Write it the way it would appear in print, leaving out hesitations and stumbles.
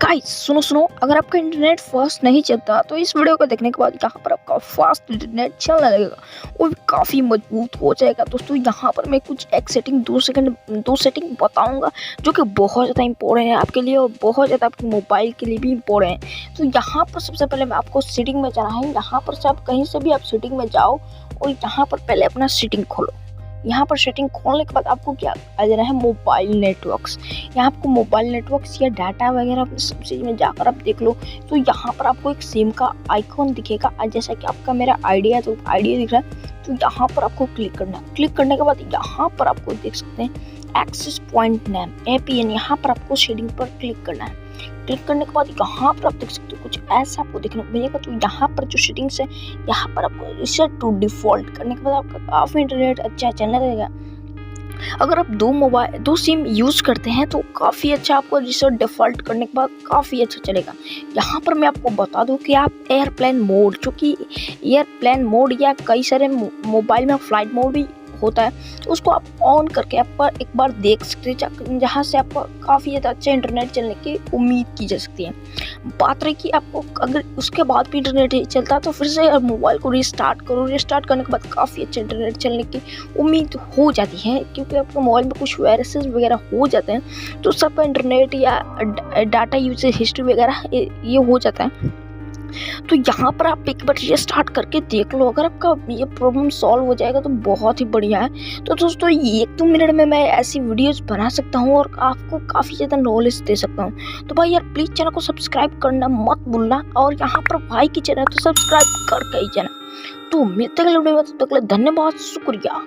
Guys सुनो सुनो, अगर आपका इंटरनेट फास्ट नहीं चलता तो इस वीडियो को देखने के बाद यहाँ पर आपका फास्ट इंटरनेट चलने लगेगा और काफ़ी मजबूत हो जाएगा। दोस्तों यहाँ पर मैं कुछ एक सेटिंग दो सेटिंग बताऊंगा जो कि बहुत ज़्यादा इंपॉर्टेंट है आपके लिए और बहुत ज़्यादा आपके मोबाइल के लिए भी इम्पोर्टेंट है। तो यहाँ पर सबसे पहले मैं आपको सेटिंग में जाना है। यहाँ पर से आप कहीं से भी आप सेटिंग में जाओ और यहाँ पर पहले अपना सेटिंग खोलो। यहाँ पर सेटिंग खोलने के बाद आपको क्या आ जाना है, मोबाइल नेटवर्क्स। यहाँ आपको मोबाइल नेटवर्क्स या डाटा वगैरह सब चीज़ में जाकर आप देख लो। तो यहाँ पर आपको एक सिम का आइकॉन दिखेगा, जैसा कि आपका मेरा आइडिया तो आइडिया दिख रहा है। तो यहाँ पर आपको क्लिक करना है। क्लिक करने के बाद यहाँ पर आपको देख सकते हैं एक्सेस पॉइंट नेम APN, यहाँ पर आपको शेडिंग पर क्लिक करना है। क्लिक करने के बाद यहाँ पर आप देख सकते हो कुछ ऐसा आपको देखने को मिलेगा। तो यहाँ पर जो सेटिंग्स है यहाँ पर आपको रिसेट टू डिफॉल्ट करने के बाद आपका काफ़ी इंटरनेट अच्छा चलने लगेगा। अगर आप दो सिम यूज़ करते हैं तो काफ़ी अच्छा आपको रिसेट डिफॉल्ट करने के बाद काफ़ी अच्छा चलेगा। यहाँ पर मैं आपको बता दूँ कि आप एयरप्लेन मोड, जो कि एयरप्लेन मोड या कई सारे मोबाइल में फ्लाइट मोड भी होता है, तो उसको आप ऑन करके आप एक बार देख सकते हैं, जहाँ से आपको काफ़ी ज़्यादा अच्छा इंटरनेट चलने की उम्मीद की जा सकती है। बात रही कि आपको अगर उसके बाद भी इंटरनेट चलता तो फिर से मोबाइल को रिस्टार्ट करो। रिस्टार्ट करने के बाद काफ़ी अच्छा इंटरनेट चलने की उम्मीद हो जाती है, क्योंकि आपके मोबाइल में कुछ वायरसेस वगैरह हो जाते हैं तो सबका इंटरनेट या डाटा यूजेज हिस्ट्री वगैरह ये हो जाता है। तो यहाँ पर आप एक बार ये स्टार्ट करके देख लो, अगर आपका ये प्रॉब्लम सॉल्व हो जाएगा तो बहुत ही बढ़िया है। तो दोस्तों 1-2 मिनट में मैं ऐसी वीडियोस बना सकता हूँ और आपको काफ़ी ज़्यादा नॉलेज दे सकता हूँ। तो भाई यार प्लीज़ चैनल को सब्सक्राइब करना मत भूलना, और यहाँ पर भाई की चैनल तो सब्सक्राइब करके ही जाना। तो मिलते हैं अगले वीडियो में, तब तक के लिए धन्यवाद, शुक्रिया।